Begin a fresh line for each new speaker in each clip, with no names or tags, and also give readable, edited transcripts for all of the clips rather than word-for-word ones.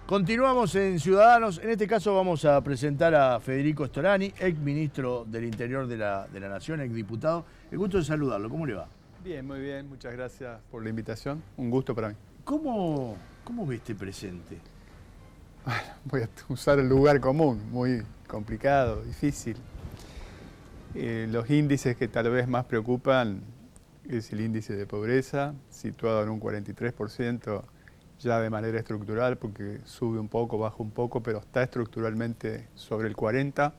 Continuamos en Ciudadanos. En este caso vamos a presentar a Federico Storani, ex ministro del Interior de la Nación, ex diputado. El gusto de saludarlo. ¿Cómo le va?
Bien, muy bien. Muchas gracias por la invitación. Un gusto para mí.
¿Cómo ve este presente?
Bueno, voy a usar el lugar común, muy complicado, difícil. Los índices que tal vez más preocupan es el índice de pobreza, situado en un 43%, ya de manera estructural, porque sube un poco, baja un poco, pero está estructuralmente sobre el 40%,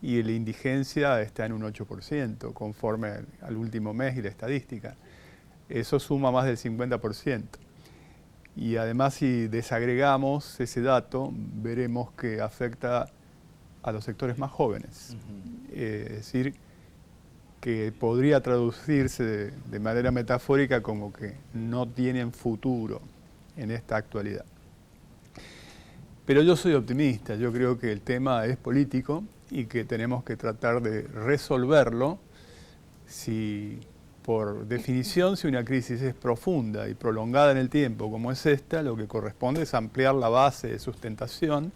y la indigencia está en un 8%, conforme al último mes y la estadística. Eso suma más del 50%. Y además, si desagregamos ese dato, veremos que afecta a los sectores más jóvenes. Es decir, que podría traducirse de manera metafórica como que no tienen futuro en esta actualidad. Pero yo soy optimista, yo creo que el tema es político y que tenemos que tratar de resolverlo. Si por definición, si una crisis es profunda y prolongada en el tiempo como es esta, lo que corresponde es ampliar la base de sustentación,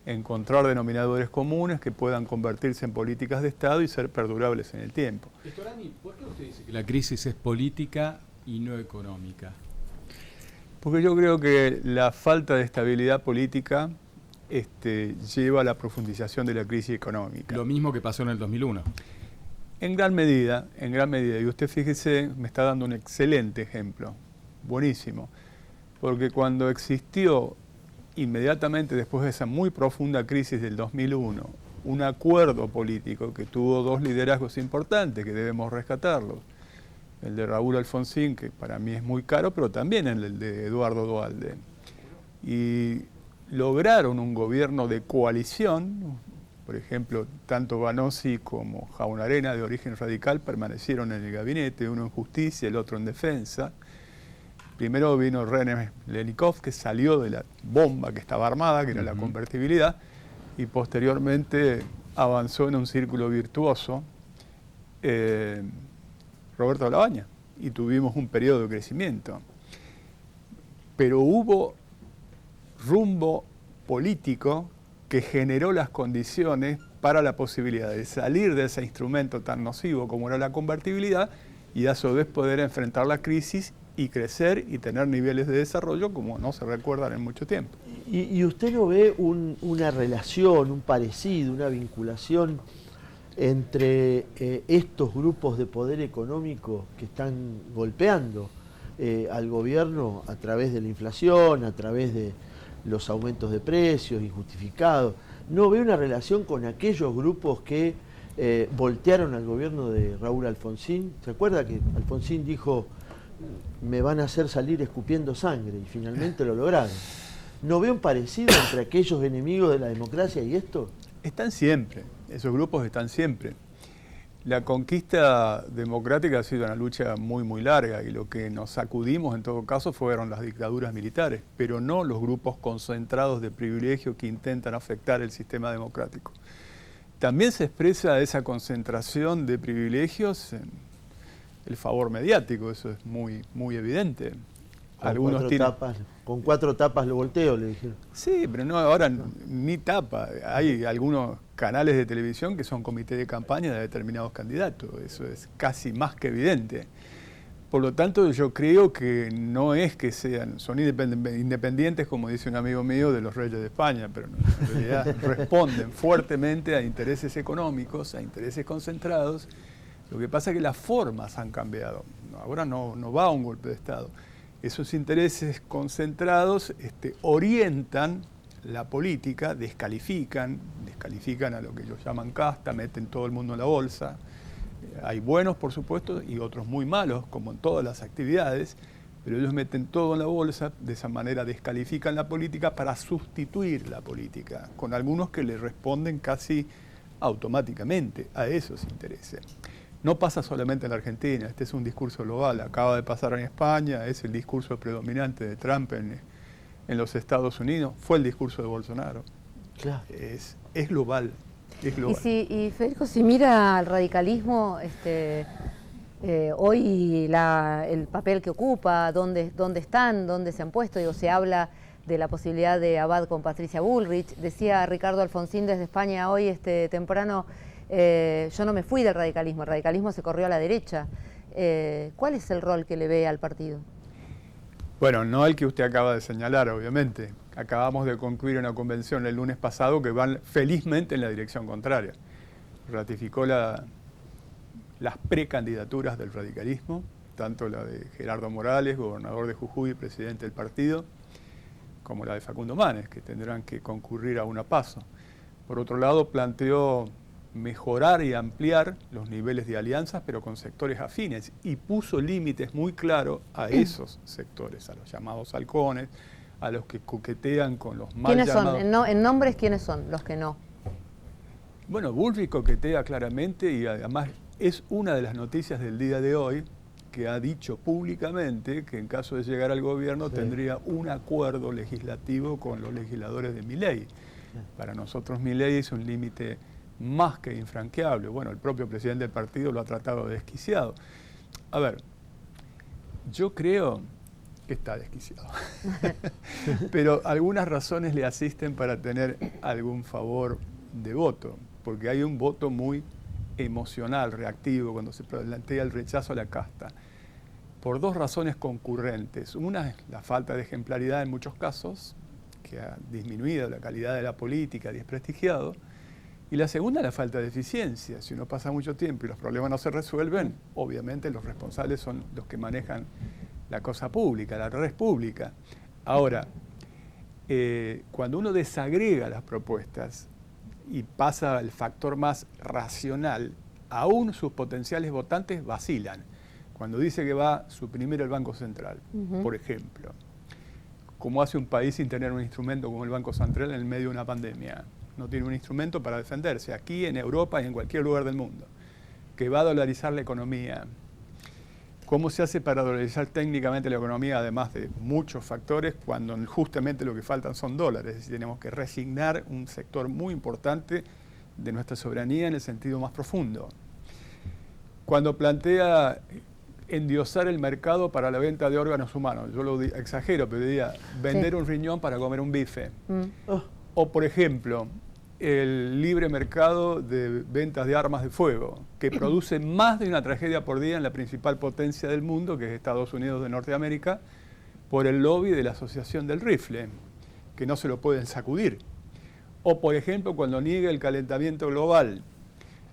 encontrar denominadores comunes que puedan convertirse en políticas de Estado y ser perdurables en el tiempo.
Storani, ¿por qué usted dice que la crisis es política y no económica?
Porque yo creo que la falta de estabilidad política lleva a la profundización de la crisis económica.
Lo mismo que pasó en el 2001.
En gran medida, y usted fíjese, me está dando un excelente ejemplo, buenísimo, porque cuando existió inmediatamente después de esa muy profunda crisis del 2001, un acuerdo político que tuvo dos liderazgos importantes que debemos rescatarlos, el de Raúl Alfonsín, que para mí es muy caro, pero también el de Eduardo Duhalde, y lograron un gobierno de coalición. Por ejemplo, tanto Banossi como Jaunarena, de origen radical, permanecieron en el gabinete, uno en justicia, el otro en defensa. Primero vino René Lenikov, que salió de la bomba que estaba armada, que era la convertibilidad, y posteriormente avanzó en un círculo virtuoso Roberto Lavagna, y tuvimos un periodo de crecimiento. Pero hubo rumbo político que generó las condiciones para la posibilidad de salir de ese instrumento tan nocivo como era la convertibilidad y a su vez poder enfrentar la crisis y crecer y tener niveles de desarrollo como no se recuerdan en mucho tiempo.
¿Y usted no ve una relación, un parecido, una vinculación entre estos grupos de poder económico que están golpeando al gobierno a través de la inflación, a través de los aumentos de precios injustificados? ¿No ve una relación con aquellos grupos que voltearon al gobierno de Raúl Alfonsín? ¿Se acuerda que Alfonsín dijo, me van a hacer salir escupiendo sangre, y finalmente lo lograron? ¿No ve un parecido entre aquellos enemigos de la democracia y esto?
Están siempre, esos grupos están siempre. La conquista democrática ha sido una lucha muy, muy larga, y lo que nos sacudimos en todo caso fueron las dictaduras militares, pero no los grupos concentrados de privilegio que intentan afectar el sistema democrático. También se expresa esa concentración de privilegios en el favor mediático, eso es muy, muy evidente.
Con cuatro tapas lo volteo, le dijeron.
Sí, pero no, ahora ni tapa. Hay algunos canales de televisión que son comité de campaña de determinados candidatos. Eso es casi más que evidente. Por lo tanto, yo creo que no es que son independientes, como dice un amigo mío, de los reyes de España, pero en realidad responden fuertemente a intereses económicos, a intereses concentrados. Lo que pasa es que las formas han cambiado. Ahora no va a un golpe de Estado. Esos intereses concentrados orientan la política, descalifican a lo que ellos llaman casta, meten todo el mundo en la bolsa. Hay buenos, por supuesto, y otros muy malos, como en todas las actividades, pero ellos meten todo en la bolsa, de esa manera descalifican la política para sustituir la política, con algunos que le responden casi automáticamente a esos intereses. No pasa solamente en la Argentina, este es un discurso global, acaba de pasar en España, es el discurso predominante de Trump en los Estados Unidos, fue el discurso de Bolsonaro.
Claro.
Es global, es global.
Y Federico, si mira al radicalismo, hoy el papel que ocupa, dónde están, dónde se han puesto, digo, se habla de la posibilidad de Abad con Patricia Bullrich. Decía Ricardo Alfonsín desde España hoy temprano, yo no me fui del radicalismo, el radicalismo se corrió a la derecha. ¿Cuál es el rol que le ve al partido?
Bueno, no el que usted acaba de señalar, obviamente. Acabamos de concluir una convención el lunes pasado que van felizmente en la dirección contraria. Ratificó las precandidaturas del radicalismo, tanto la de Gerardo Morales, gobernador de Jujuy y presidente del partido, como la de Facundo Manes, que tendrán que concurrir a una PASO. Por otro lado, planteó mejorar y ampliar los niveles de alianzas, pero con sectores afines, y puso límites muy claros a esos sectores, a los llamados halcones, a los que coquetean con los mal llamados...
¿Quiénes son? En nombres, ¿quiénes son los que no?
Bueno, Bullrich coquetea claramente y además es una de las noticias del día de hoy, que ha dicho públicamente que en caso de llegar al gobierno tendría un acuerdo legislativo con los legisladores de Milei. Para nosotros Milei es un límite más que infranqueable. Bueno, el propio presidente del partido lo ha tratado de desquiciado. A ver, yo creo que está desquiciado. Pero algunas razones le asisten para tener algún favor de voto, porque hay un voto muy emocional, reactivo, cuando se plantea el rechazo a la casta, por dos razones concurrentes. Una es la falta de ejemplaridad en muchos casos, que ha disminuido la calidad de la política, desprestigiado, y la segunda, la falta de eficiencia. Si uno pasa mucho tiempo y los problemas no se resuelven, obviamente los responsables son los que manejan la cosa pública, la red pública. Ahora, cuando uno desagrega las propuestas y pasa al factor más racional, aún sus potenciales votantes vacilan. Cuando dice que va a suprimir el Banco Central, por ejemplo, ¿cómo hace un país sin tener un instrumento como el Banco Central en el medio de una pandemia? No tiene un instrumento para defenderse, aquí, en Europa y en cualquier lugar del mundo. Que va a dolarizar la economía. ¿Cómo se hace para dolarizar técnicamente la economía, además de muchos factores, cuando justamente lo que faltan son dólares? Es decir, tenemos que resignar un sector muy importante de nuestra soberanía en el sentido más profundo. Cuando plantea endiosar el mercado para la venta de órganos humanos, yo lo exagero, pero diría vender un riñón para comer un bife. O, por ejemplo, el libre mercado de ventas de armas de fuego, que produce más de una tragedia por día en la principal potencia del mundo, que es Estados Unidos de Norteamérica, por el lobby de la Asociación del Rifle, que no se lo pueden sacudir. O, por ejemplo, cuando niega el calentamiento global.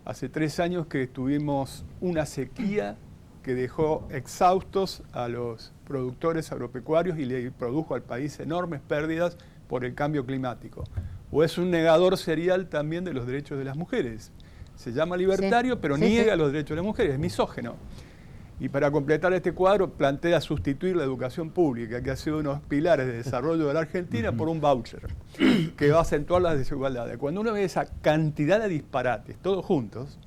Hace 3 años que tuvimos una sequía que dejó exhaustos a los productores agropecuarios y le produjo al país enormes pérdidas por el cambio climático. O es un negador serial también de los derechos de las mujeres. Se llama libertario, pero niega los derechos de las mujeres, es misógino. Y para completar este cuadro, plantea sustituir la educación pública, que ha sido uno de los pilares de desarrollo de la Argentina, por un voucher, que va a acentuar las desigualdades. Cuando uno ve esa cantidad de disparates, todos juntos,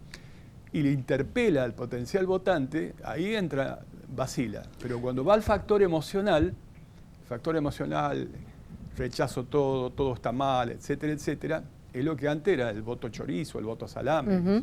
y le interpela al potencial votante, ahí entra, vacila. Pero cuando va al factor emocional, rechazo todo, todo está mal, etcétera, etcétera, es lo que antes era el voto chorizo, el voto salame.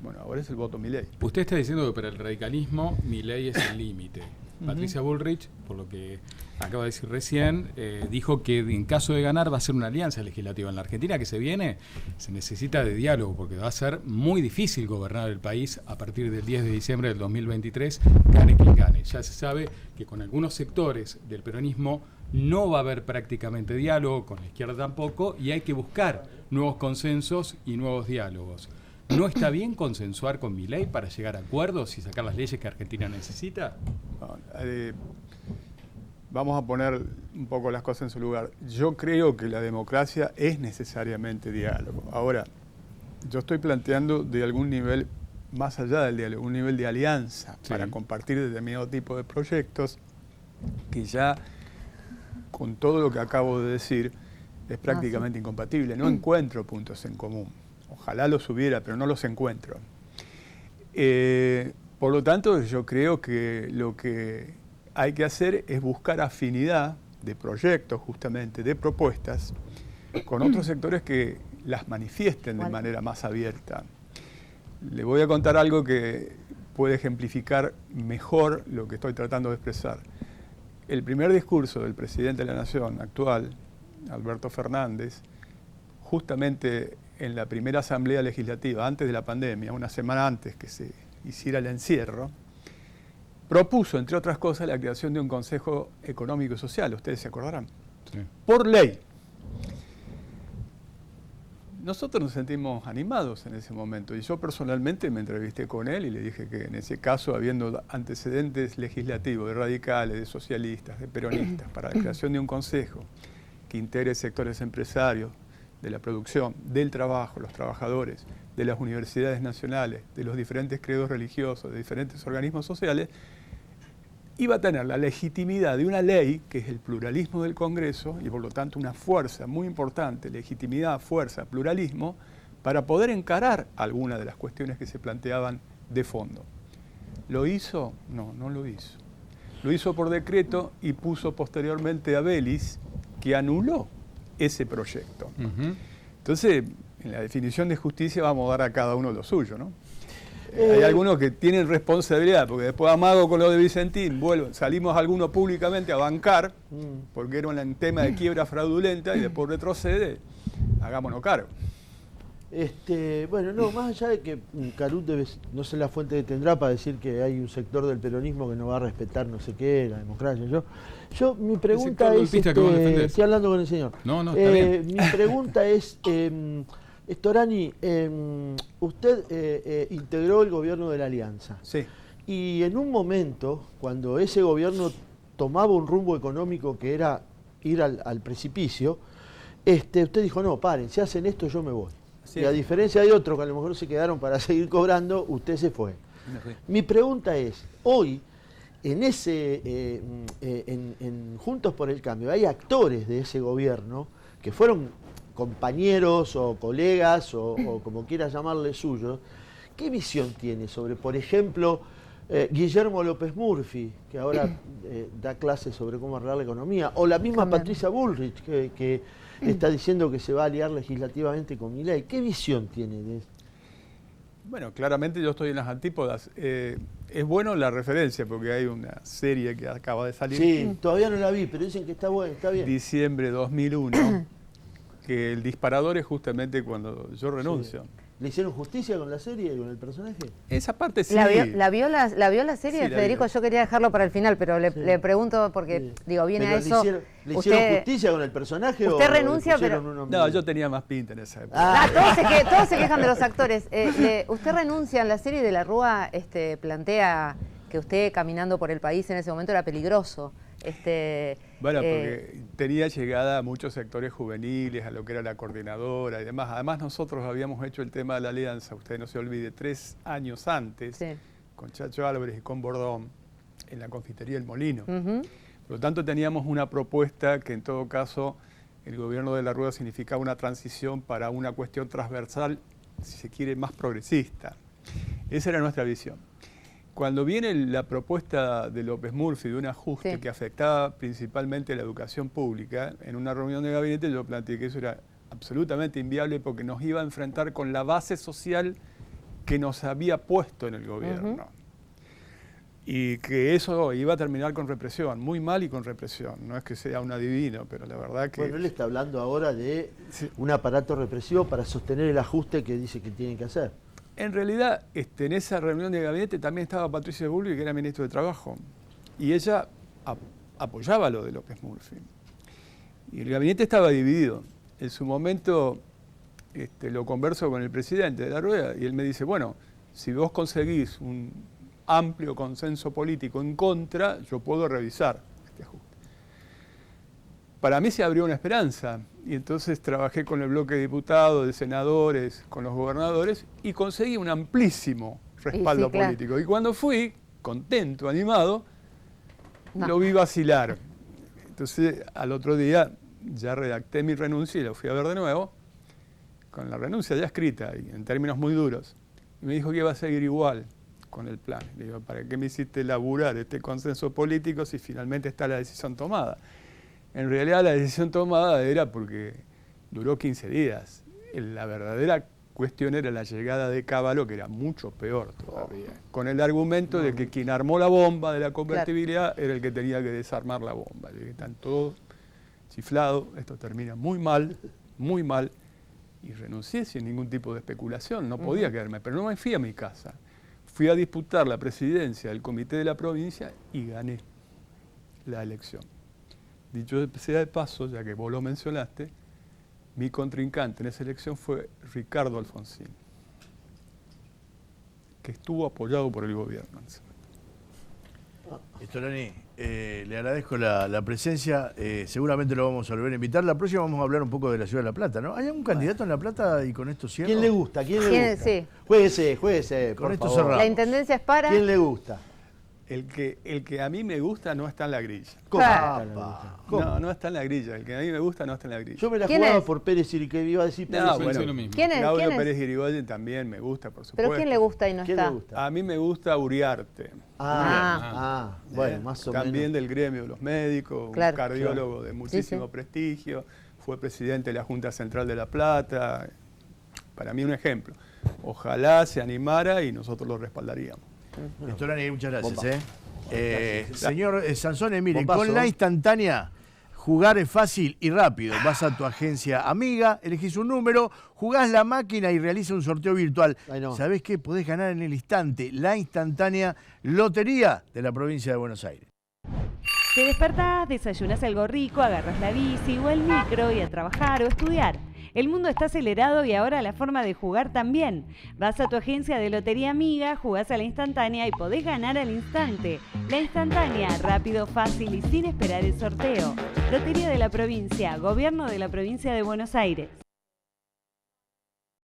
Bueno, ahora es el voto Milei.
Usted está diciendo que para el radicalismo Milei es el límite. Patricia Bullrich, por lo que acaba de decir recién, dijo que en caso de ganar va a ser una alianza legislativa. En la Argentina que se viene se necesita de diálogo, porque va a ser muy difícil gobernar el país a partir del 10 de diciembre del 2023, gane quien gane. Ya se sabe que con algunos sectores del peronismo no va a haber prácticamente diálogo, con la izquierda tampoco, y hay que buscar nuevos consensos y nuevos diálogos. ¿No está bien consensuar con Milei para llegar a acuerdos y sacar las leyes que Argentina necesita?
Vamos a poner un poco las cosas en su lugar. Yo creo que la democracia es necesariamente diálogo. Ahora, yo estoy planteando de algún nivel más allá del diálogo, un nivel de alianza para compartir determinado tipo de proyectos que ya, con todo lo que acabo de decir, es prácticamente incompatible. No encuentro puntos en común. Ojalá los hubiera, pero no los encuentro. Por lo tanto, yo creo que lo que hay que hacer es buscar afinidad de proyectos, justamente, de propuestas, con otros sectores que las manifiesten de manera más abierta. Le voy a contar algo que puede ejemplificar mejor lo que estoy tratando de expresar. El primer discurso del presidente de la Nación actual Alberto Fernández, justamente en la primera asamblea legislativa, antes de la pandemia, una semana antes que se hiciera el encierro, propuso, entre otras cosas, la creación de un Consejo Económico y Social, ustedes se acordarán,
Sí.
por ley. Nosotros nos sentimos animados en ese momento y yo personalmente me entrevisté con él y le dije que en ese caso, habiendo antecedentes legislativos de radicales, de socialistas, de peronistas, para la creación de un consejo que integre sectores empresarios, de la producción, del trabajo, los trabajadores, de las universidades nacionales, de los diferentes credos religiosos, de diferentes organismos sociales, iba a tener la legitimidad de una ley, que es el pluralismo del Congreso, y por lo tanto una fuerza muy importante, legitimidad, fuerza, pluralismo, para poder encarar algunas de las cuestiones que se planteaban de fondo. ¿Lo hizo? No, no lo hizo. Lo hizo por decreto y puso posteriormente a Belis, que anuló ese proyecto.
Ujú.
Entonces, en la definición de justicia vamos a dar a cada uno lo suyo, ¿no? Hay algunos que tienen responsabilidad, porque después amago con lo de Vicentín, salimos algunos públicamente a bancar, porque era un tema de quiebra fraudulenta, y después retrocede, hagámonos cargo.
Bueno, no, más allá de que Carut no sé la fuente que tendrá para decir que hay un sector del peronismo que no va a respetar no sé qué, la democracia. Mi pregunta
sector
es,
golpista que vos defendés.
estoy hablando con el señor.
No, está bien.
Mi pregunta es, Storani, usted integró el gobierno de la Alianza.
Sí.
Y en un momento, cuando ese gobierno tomaba un rumbo económico que era ir al precipicio, usted dijo, no, paren, si hacen esto yo me voy.
Sí.
Y a diferencia de otros que a lo mejor se quedaron para seguir cobrando, usted se fue.
Sí.
Mi pregunta es, hoy, en ese en Juntos por el Cambio, hay actores de ese gobierno que fueron compañeros o colegas o como quiera llamarle suyos. ¿Qué visión tiene sobre, por ejemplo, Guillermo López Murphy, que ahora da clases sobre cómo arreglar la economía, o la misma
También.
Patricia Bullrich, que está diciendo que se va a aliar legislativamente con Milei? ¿Qué visión tiene de esto?
Bueno, claramente yo estoy en las antípodas. Es bueno la referencia, porque hay una serie que acaba de salir,
Sí, todavía no la vi, pero dicen que está bueno, está bien.
diciembre 2001, que el disparador es justamente cuando yo renuncio.
Sí. ¿Le hicieron justicia con la serie y con el personaje?
Esa parte sí.
¿La vio la serie,
Sí, la
Federico?
vi.
Yo quería dejarlo para el final, pero le
Sí.
pregunto porque, digo, viene
Pero
a eso.
¿Le hicieron justicia con el personaje
usted
o
renuncia,
le pusieron
pero-
uno
No,
medio?
yo tenía más pinta en esa época.
Todos se quejan de los actores. Usted renuncia en la serie de la Rúa, plantea que usted caminando por el país en ese momento era peligroso.
Bueno, porque tenía llegada a muchos sectores juveniles, a lo que era la coordinadora y demás. Además, nosotros habíamos hecho el tema de la alianza, usted no se olvide, 3 años antes,
Sí.
con Chacho Álvarez y con Bordón, en la confitería El Molino.
Ujú.
Por lo tanto, teníamos una propuesta que en todo caso el gobierno de la Rúa significaba una transición para una cuestión transversal, si se quiere, más progresista. Esa era nuestra visión. Cuando viene la propuesta de López Murphy de un ajuste
Sí.
que afectaba principalmente la educación pública, en una reunión de gabinete yo planteé que eso era absolutamente inviable porque nos iba a enfrentar con la base social que nos había puesto en el gobierno.
Ujú.
Y que eso iba a terminar con represión, muy mal y con represión. No es que sea un adivino, pero la verdad que...
Bueno, él está hablando ahora de
Sí.
un aparato represivo para sostener el ajuste que dice que tienen que hacer.
En realidad, en esa reunión de gabinete también estaba Patricia Bullrich, que era ministro de Trabajo, y ella apoyaba lo de López Murphy. Y el gabinete estaba dividido. En su momento lo converso con el presidente de la Rueda y él me dice, bueno, si vos conseguís un amplio consenso político en contra, yo puedo revisar este ajuste. Para mí se abrió una esperanza y entonces trabajé con el bloque de diputados, de senadores, con los gobernadores y conseguí un amplísimo respaldo
sí, claro.
político. Y cuando fui, contento, animado,
No.
lo vi vacilar. Entonces al otro día ya redacté mi renuncia y la fui a ver de nuevo, con la renuncia ya escrita y en términos muy duros. Y me dijo que iba a seguir igual con el plan. Le digo, ¿para qué me hiciste laburar este consenso político si finalmente está la decisión tomada? En realidad la decisión tomada era porque duró 15 días. La verdadera cuestión era la llegada de Cavallo, que era mucho peor todavía, con el argumento de que quien armó la bomba de la convertibilidad era el que tenía que desarmar la bomba. Están todos chiflado, esto termina muy mal, y renuncié sin ningún tipo de especulación, no podía quedarme, pero no me fui a mi casa. Fui a disputar la presidencia del comité de la provincia y gané la elección. Dicho sea de paso, ya que vos lo mencionaste, mi contrincante en esa elección fue Ricardo Alfonsín, que estuvo apoyado por el gobierno.
Storani, le agradezco la presencia, seguramente lo vamos a volver a invitar. La próxima vamos a hablar un poco de la ciudad de La Plata, ¿no? ¿Hay algún candidato en La Plata y con esto cierro?
¿Quién le gusta? ¿Quién le gusta?
Sí.
Jueguese,
Con
por
esto
favor.
cerramos.
La intendencia es para...
¿Quién le gusta?
El que a mí me gusta no está en la grilla.
¿Cómo?
Apa.
¿Cómo?
No está en la grilla. El que a mí me gusta no está en la grilla.
Yo me la
¿Quién
jugaba
es?
por Pérez y que iba a decir Pérez.
No,
Pensé
bueno,
lo mismo.
¿Quién es?
Claudio
¿Quién es?
Pérez Irigoyen también me gusta, por supuesto.
¿Pero quién le gusta y no
¿Quién
está?
le gusta?
A mí me gusta Uriarte.
Bueno, más o
También
menos.
del gremio de los médicos,
Claro.
un cardiólogo de muchísimo prestigio, fue presidente de la Junta Central de La Plata. Para mí un ejemplo. Ojalá se animara y nosotros lo respaldaríamos.
Storani, muchas gracias.
Bomba.
Señor Sansone, mire,
Bombazo.
con la instantánea, jugar es fácil y rápido. Vas a tu agencia amiga, elegís un número, jugás la máquina y realiza un sorteo virtual.
Ay, no.
¿Sabés qué? Podés ganar en el instante la instantánea Lotería de la provincia de Buenos Aires.
Te despertás, desayunás algo rico, agarras la bici o el micro y a trabajar o estudiar. El mundo está acelerado y ahora la forma de jugar también. Vas a tu agencia de Lotería Amiga, jugás a la instantánea y podés ganar al instante. La instantánea, rápido, fácil y sin esperar el sorteo. Lotería de la provincia, Gobierno de la provincia de Buenos Aires.